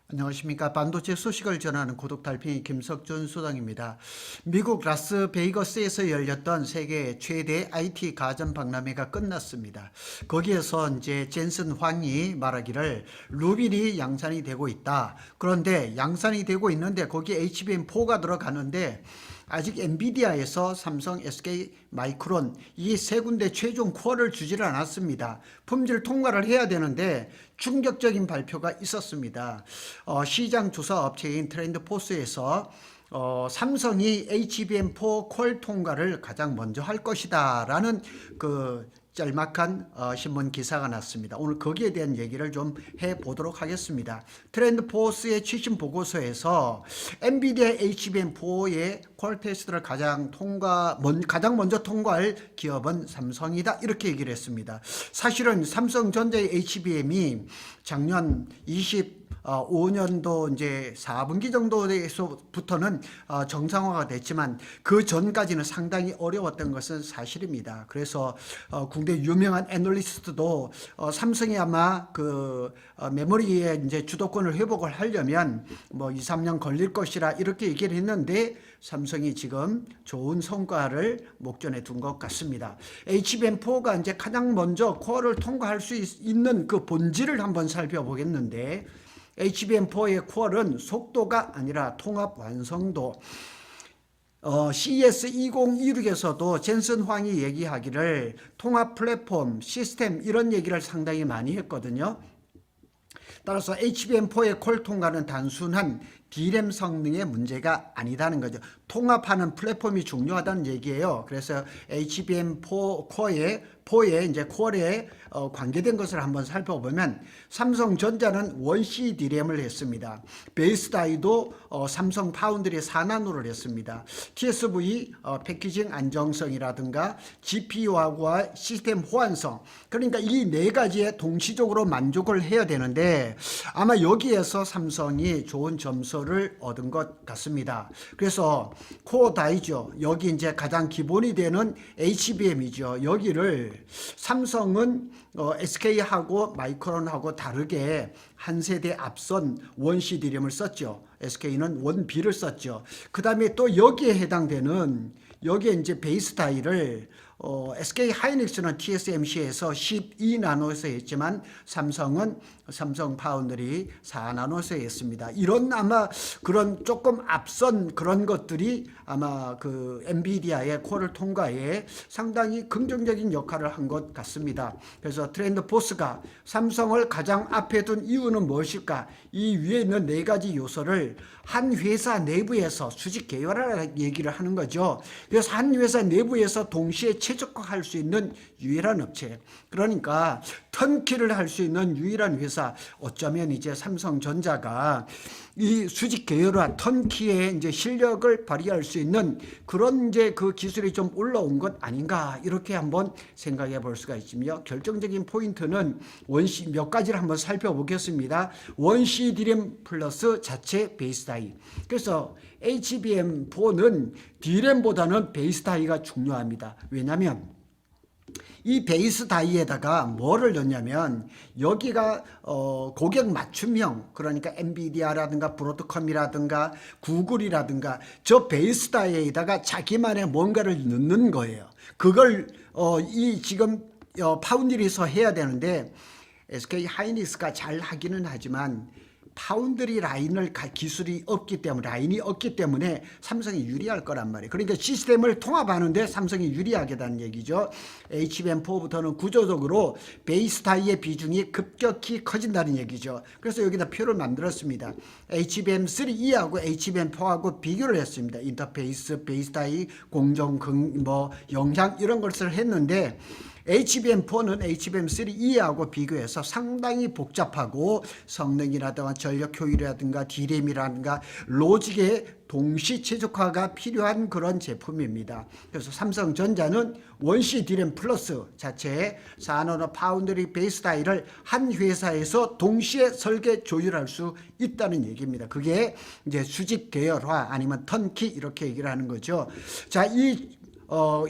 안녕하십니까. 반도체 소식을 전하는 구독 달팽이 김석준 소장입니다. 미국 라스베이거스에서 열렸던 세계 최대 IT 가전 박람회가 끝났습니다. 거기에서 이제 젠슨 황이 말하기를 루빌이 양산이 되고 있다. 그런데 양산이 되고 있는데 거기에 HBM4가 들어가는데 아직 엔비디아에서 삼성, SK, 마이크론 이 세 군데 최종 쿼를 주지를 않았습니다. 품질 통과를 해야 되는데 충격적인 발표가 있었습니다. 시장 조사 업체인 트렌드포스에서 삼성이 HBM4 퀄 통과를 가장 먼저 할 것이다 라는 그 짤막한 신문 기사가 났습니다. 오늘 거기에 대한 얘기를 좀 해보도록 하겠습니다. 트렌드포스의 최신 보고서에서 엔비디아 HBM4의 퀄 테스트를 가장 먼저 통과할 기업은 삼성이다 이렇게 얘기를 했습니다. 사실은 삼성전자의 HBM이 작년 25년도 이제 4분기 정도에서부터는 정상화가 됐지만 그 전까지는 상당히 어려웠던 것은 사실입니다. 그래서 국내 유명한 애널리스트도 삼성이 아마 그 메모리의 이제 주도권을 회복을 하려면 뭐 2, 3년 걸릴 것이라 이렇게 얘기를 했는데 삼성이 지금 좋은 성과를 목전에 둔 것 같습니다. HBM4가 이제 가장 먼저 쿼를 통과할 수 있는 그 본질을 한번 살펴보겠는데 HBM4의 퀄은 속도가 아니라 통합 완성도. CES 2026에서도 젠슨 황이 얘기하기를 통합 플랫폼, 시스템 이런 얘기를 상당히 많이 했거든요. 따라서 HBM4의 퀄 통과는 단순한 D램 성능의 문제가 아니다는 거죠. 통합하는 플랫폼이 중요하다는 얘기예요. 그래서 HBM4 4의 이제 퀄에 관계된 것을 한번 살펴보면 삼성전자는 원C D램을 했습니다. 베이스 다이도 삼성 파운드리 4나노를 했습니다. TSV 패키징 안정성이라든가 GPU하고와 시스템 호환성, 그러니까 이 네 가지에 동시적으로 만족을 해야 되는데 아마 여기에서 삼성이 좋은 점수를 얻은 것 같습니다. 그래서 코어 다이죠. 여기 이제 가장 기본이 되는 HBM이죠. 여기를 삼성은 SK하고 마이크론하고 다르게 한 세대 앞선 원C D램을 썼죠. SK는 원B를 썼죠. 그 다음에 또 여기에 해당되는 여기에 이제 베이스 다이를 SK 하이닉스는 TSMC에서 12나노에서 했지만 삼성은 삼성 파운드리 4나노에서 했습니다. 이런 아마 그런 조금 앞선 그런 것들이 아마 그 엔비디아의 퀄을 통과에 상당히 긍정적인 역할을 한 것 같습니다. 그래서 트렌드포스가 삼성을 가장 앞에 둔 이유는 무엇일까? 이 위에 있는 네 가지 요소를 한 회사 내부에서 수직 계열화라는 얘기를 하는 거죠. 그래서 한 회사 내부에서 동시에 최적화할 수 있는 유일한 업체. 그러니까 턴키를 할 수 있는 유일한 회사. 어쩌면 이제 삼성전자가 이 수직 계열화 턴키의 이제 실력을 발휘할 수 있는 그런 이제 그 기술이 좀 올라온 것 아닌가 이렇게 한번 생각해 볼 수가 있으며 결정적인 포인트는 원C 몇 가지를 한번 살펴보겠습니다. 원C D램 플러스 자체 베이스 다이. 그래서 HBM4는 D램보다는 베이스 다이가 중요합니다. 왜냐하면 이 베이스 다이에다가 뭐를 넣냐면 여기가 고객 맞춤형, 그러니까 엔비디아라든가 브로드컴이라든가 구글이라든가 저 베이스 다이에다가 자기만의 뭔가를 넣는 거예요. 그걸 이 지금 파운드리에서 해야 되는데 SK 하이닉스가 잘 하기는 하지만 파운드리 기술이 없기 때문에 라인이 없기 때문에 삼성이 유리할 거란 말이에요. 그러니까 시스템을 통합하는데 삼성이 유리하겠다는 얘기죠. HBM4부터는 구조적으로 베이스 다이의 비중이 급격히 커진다는 얘기죠. 그래서 여기다 표를 만들었습니다. HBM3E하고 HBM4하고 비교를 했습니다. 인터페이스, 베이스 다이, 공정, 영상 이런 것을 했는데 HBM4는 HBM3E하고 비교해서 상당히 복잡하고 성능이라든가 전력 효율이라든가 D램이라든가 로직의 동시 최적화가 필요한 그런 제품입니다. 그래서 삼성전자는 원C D램 플러스 자체의 4나노 파운드리 베이스 다이를 한 회사에서 동시에 설계 조율할 수 있다는 얘기입니다. 그게 이제 수직 계열화 아니면 턴키 이렇게 얘기를 하는 거죠. 자, 이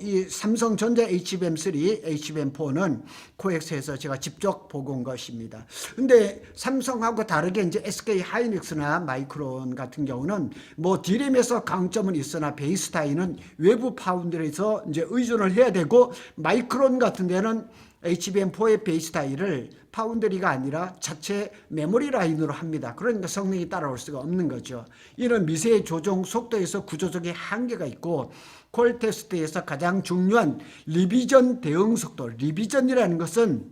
이 삼성전자 HBM3, HBM4는 코엑스에서 제가 직접 보고 온 것입니다. 근데 삼성하고 다르게 이제 SK 하이닉스나 마이크론 같은 경우는 뭐 D램에서 강점은 있으나 베이스 타이는 외부 파운드에서 이제 의존을 해야 되고, 마이크론 같은 데는 HBM4의 베이스 타이를 파운드리가 아니라 자체 메모리 라인으로 합니다. 그러니까 성능이 따라올 수가 없는 거죠. 이런 미세 조정 속도에서 구조적인 한계가 있고, 콜 테스트에서 가장 중요한 리비전 대응 속도, 리비전이라는 것은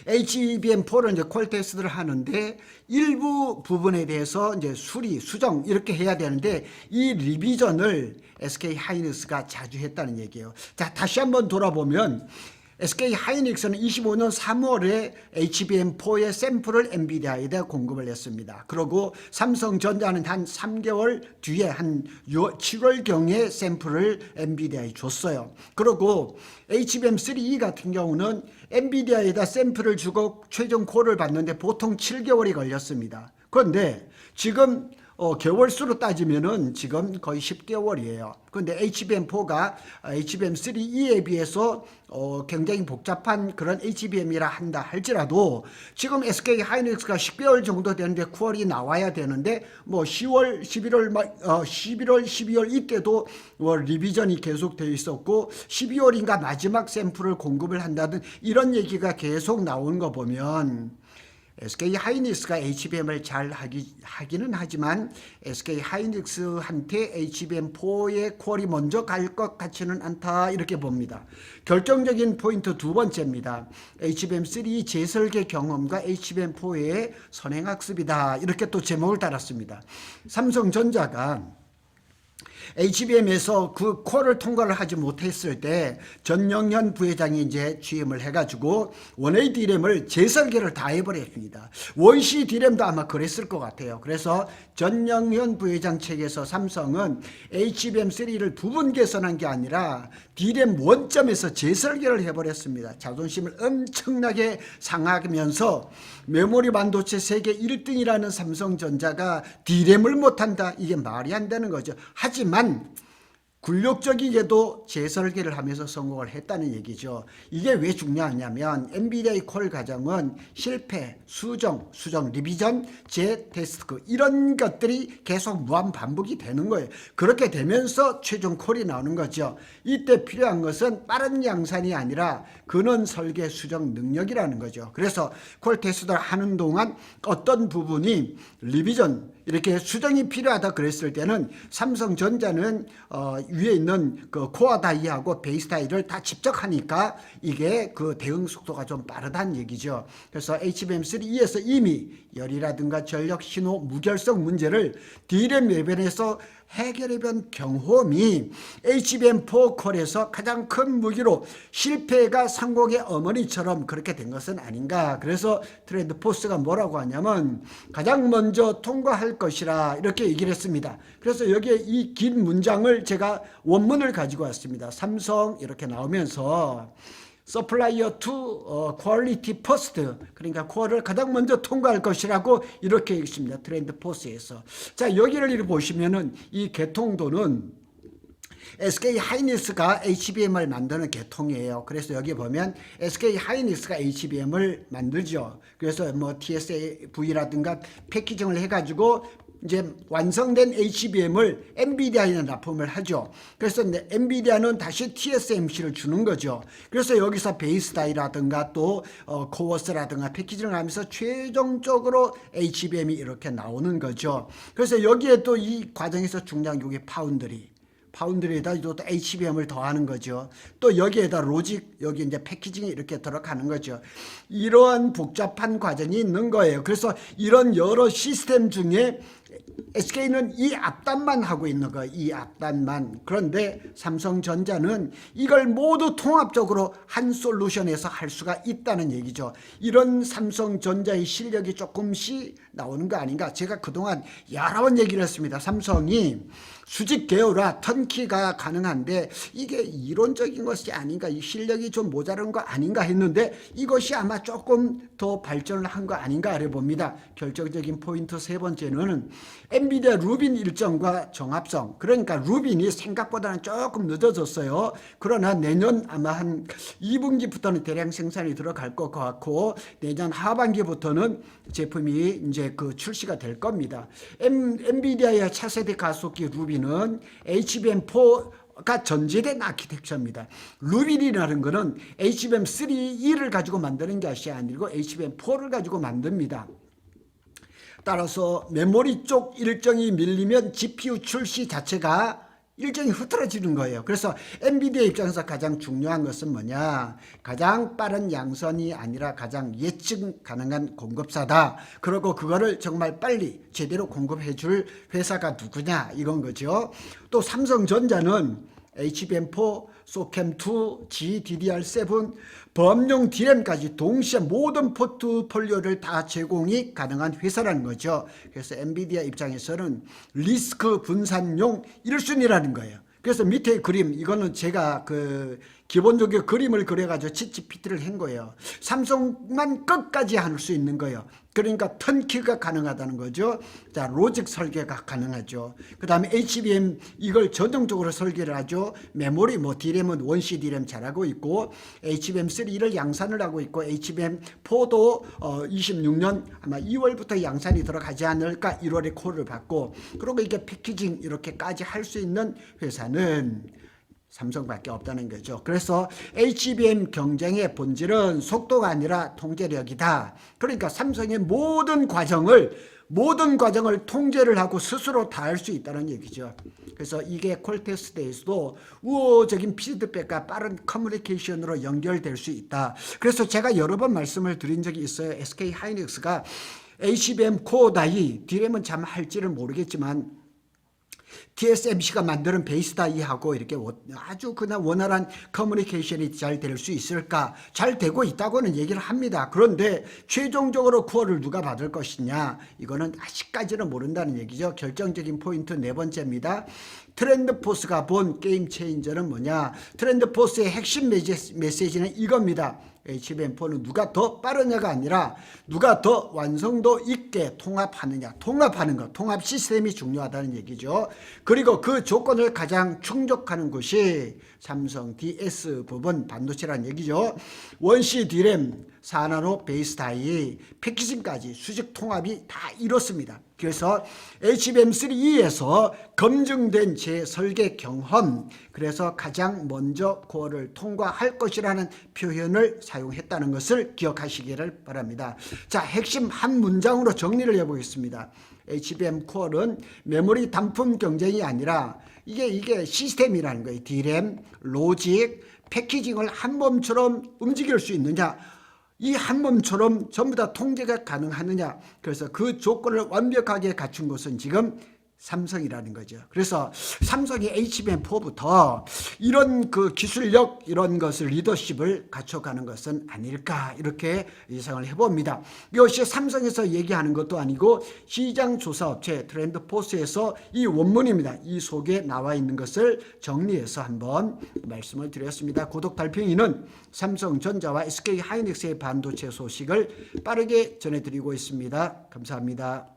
HBM4를 이제 콜 테스트를 하는데 일부 부분에 대해서 이제 수리, 수정 이렇게 해야 되는데, 이 리비전을 SK 하이닉스가 자주 했다는 얘기예요. 자, 다시 한번 돌아보면 SK 하이닉스는 25년 3월에 HBM4의 샘플을 엔비디아에다 공급을 했습니다. 그리고 삼성전자는 한 3개월 뒤에 한 7월경에 샘플을 엔비디아에 줬어요. 그리고 HBM3E 같은 경우는 엔비디아에다 샘플을 주고 최종 콜을 받는데 보통 7개월이 걸렸습니다. 그런데 지금 개월수로 따지면은 지금 거의 10개월이에요. 그런데 HBM4가 HBM3E에 비해서 굉장히 복잡한 그런 HBM이라 한다 할지라도 지금 SK 하이닉스가 10개월 정도 되는데 9월이 나와야 되는데 뭐 10월, 11월, 12월 이때도 리비전이 계속되어 있었고 12월인가 마지막 샘플을 공급을 한다든 이런 얘기가 계속 나오는 거 보면 SK 하이닉스가 HBM을 잘 하기는 하지만 SK 하이닉스한테 HBM4의 콜이 먼저 갈 것 같지는 않다, 이렇게 봅니다. 결정적인 포인트 두 번째입니다. HBM3 재설계 경험과 HBM4의 선행학습이다, 이렇게 또 제목을 달았습니다. 삼성전자가 HBM에서 그 콜을 통과를 하지 못했을 때 전영현 부회장이 이제 취임을 해가지고 원웨이 D램을 재설계를 다 해버렸습니다. 원시 D램도 아마 그랬을 것 같아요. 그래서 전영현 부회장 측에서 삼성은 HBM3를 부분 개선한 게 아니라 D램 원점에서 재설계를 해버렸습니다. 자존심을 엄청나게 상하면서 메모리 반도체 세계 1등이라는 삼성전자가 D램을 못한다, 이게 말이 안 되는 거죠. 하지만 굴욕적이게도 재설계를 하면서 성공을 했다는 얘기죠. 이게 왜 중요하냐면 엔비디아의 콜 과정은 실패, 수정, 리비전, 재테스트 이런 것들이 계속 무한 반복이 되는 거예요. 그렇게 되면서 최종 콜이 나오는 거죠. 이때 필요한 것은 빠른 양산이 아니라 근원 설계 수정 능력이라는 거죠. 그래서 콜 테스트를 하는 동안 어떤 부분이 리비전 이렇게 수정이 필요하다 그랬을 때는 삼성전자는 위에 있는 그 코어 다이하고 베이스 다이를 다 직접 하니까 이게 그 대응 속도가 좀 빠르다는 얘기죠. 그래서 HBM3E에서 이미 열이라든가 전력, 신호, 무결성 문제를 D램 외변에서 해결해본 경험이 HBM4 콜에서 가장 큰 무기로 실패가 성공의 어머니처럼 그렇게 된 것은 아닌가. 그래서 트렌드 포스가 뭐라고 하냐면 가장 먼저 통과할 것이라 이렇게 얘기를 했습니다. 그래서 여기에 이 긴 문장을 제가 원문을 가지고 왔습니다. 삼성 이렇게 나오면서 Supplier to Quality First, 그러니까 콜을 가장 먼저 통과할 것이라고 이렇게 읽습니다. 트렌드 포스에서. 자, 여기를 이렇게 보시면은 이 개통도는 SK 하이닉스가 HBM을 만드는 개통이에요. 그래서 여기 보면 SK 하이닉스가 HBM을 만들죠. 그래서 뭐 TSV라든가 패키징을 해가지고 이제 완성된 HBM을 엔비디아에 납품을 하죠. 그래서 엔비디아는 다시 TSMC를 주는 거죠. 그래서 여기서 베이스 다이라든가 또 코어스라든가 패키징을 하면서 최종적으로 HBM이 이렇게 나오는 거죠. 그래서 여기에 또 이 과정에서 중요한 게 파운드리에다 또 HBM을 더하는 거죠. 또 여기에다 로직, 여기 이제 패키징이 이렇게 들어가는 거죠. 이러한 복잡한 과정이 있는 거예요. 그래서 이런 여러 시스템 중에 SK는 이 앞단만 하고 있는 거예요. 이 앞단만. 그런데 삼성전자는 이걸 모두 통합적으로 한 솔루션에서 할 수가 있다는 얘기죠. 이런 삼성전자의 실력이 조금씩 나오는 거 아닌가. 제가 그동안 여러 번 얘기를 했습니다. 삼성이 수직 계열화, 턴 턴키가 가능한데 이게 이론적인 것이 아닌가, 이 실력이 좀 모자란 거 아닌가 했는데 이것이 아마 조금 더 발전을 한 거 아닌가 하려 봅니다. 결정적인 포인트 세 번째는 엔비디아 루빈 일정과 정합성. 그러니까 루빈이 생각보다는 조금 늦어졌어요. 그러나 내년 아마 한 2분기부터는 대량 생산이 들어갈 것 같고 내년 하반기부터는 제품이 이제 그 출시가 될 겁니다. 엔비디아의 차세대 가속기 루빈은 HBM4가 전제된 아키텍처입니다. 루빈이라는 것은 HBM3E를 가지고 만드는 것이 아니고 HBM4를 가지고 만듭니다. 따라서 메모리 쪽 일정이 밀리면 GPU 출시 자체가 일정이 흐트러지는 거예요. 그래서 엔비디아 입장에서 가장 중요한 것은 뭐냐, 가장 빠른 양선이 아니라 가장 예측 가능한 공급사다. 그리고 그거를 정말 빨리 제대로 공급해 줄 회사가 누구냐, 이건 거죠. 또 삼성전자는 HBM4, 소캠2, GDDR7, 범용 D램까지 동시에 모든 포트폴리오를 다 제공이 가능한 회사라는 거죠. 그래서 엔비디아 입장에서는 리스크 분산용 1순위라는 거예요. 그래서 밑에 그림, 이거는 제가 그 기본적인 그림을 그려가지고 GPT를 한 거예요. 삼성만 끝까지 할 수 있는 거예요. 그러니까 턴키가 가능하다는 거죠. 자, 로직 설계가 가능하죠. 그 다음에 HBM 이걸 전동적으로 설계를 하죠. 메모리 뭐 D램은 원C D램 잘하고 있고 HBM3를 양산을 하고 있고 HBM4도 26년 아마 2월부터 양산이 들어가지 않을까, 1월에 콜을 받고, 그리고 이게 패키징 이렇게까지 할 수 있는 회사는 삼성밖에 없다는 거죠. 그래서 HBM 경쟁의 본질은 속도가 아니라 통제력이다. 그러니까 삼성의 모든 과정을 통제를 하고 스스로 다 할 수 있다는 얘기죠. 그래서 이게 콜 테스트에서도 우호적인 피드백과 빠른 커뮤니케이션으로 연결될 수 있다. 그래서 제가 여러 번 말씀을 드린 적이 있어요. SK 하이닉스가 HBM 코어 다이, D램은 참 할지는 모르겠지만 TSMC가 만드는 베이스 다이하고 이렇게 아주 그냥 원활한 커뮤니케이션이 잘 될 수 있을까? 잘 되고 있다고는 얘기를 합니다. 그런데 최종적으로 코어를 누가 받을 것이냐? 이거는 아직까지는 모른다는 얘기죠. 결정적인 포인트 네 번째입니다. 트렌드포스가 본 게임 체인저는 뭐냐? 트렌드포스의 핵심 메시지는 이겁니다. HBM4는 누가 더 빠르냐가 아니라 누가 더 완성도 있게 통합하느냐, 통합하는 것, 통합 시스템이 중요하다는 얘기죠. 그리고 그 조건을 가장 충족하는 것이 삼성 DS 부분 반도체라는 얘기죠. 원C D램, 4나노 베이스 다이, 패키징까지 수직 통합이 다 이렇습니다. 그래서 HBM3E에서 검증된 제 설계 경험, 그래서 가장 먼저 코어를 통과할 것이라는 표현을 사용했다는 것을 기억하시기를 바랍니다. 자, 핵심 한 문장으로 정리를 해보겠습니다. HBM 코어는 메모리 단품 경쟁이 아니라 이게 시스템이라는 거예요. D램, 로직, 패키징을 한 몸처럼 움직일 수 있느냐, 이 한 몸처럼 전부 다 통제가 가능하느냐. 그래서 그 조건을 완벽하게 갖춘 것은 지금 삼성이라는 거죠. 그래서 삼성이 HBM4부터 이런 그 기술력, 이런 것을 리더십을 갖춰가는 것은 아닐까, 이렇게 예상을 해봅니다. 이것이 삼성에서 얘기하는 것도 아니고 시장조사업체 트렌드포스에서 이 원문입니다. 이 속에 나와 있는 것을 정리해서 한번 말씀을 드렸습니다. 구독 달팽이는 삼성전자와 SK 하이닉스의 반도체 소식을 빠르게 전해드리고 있습니다. 감사합니다.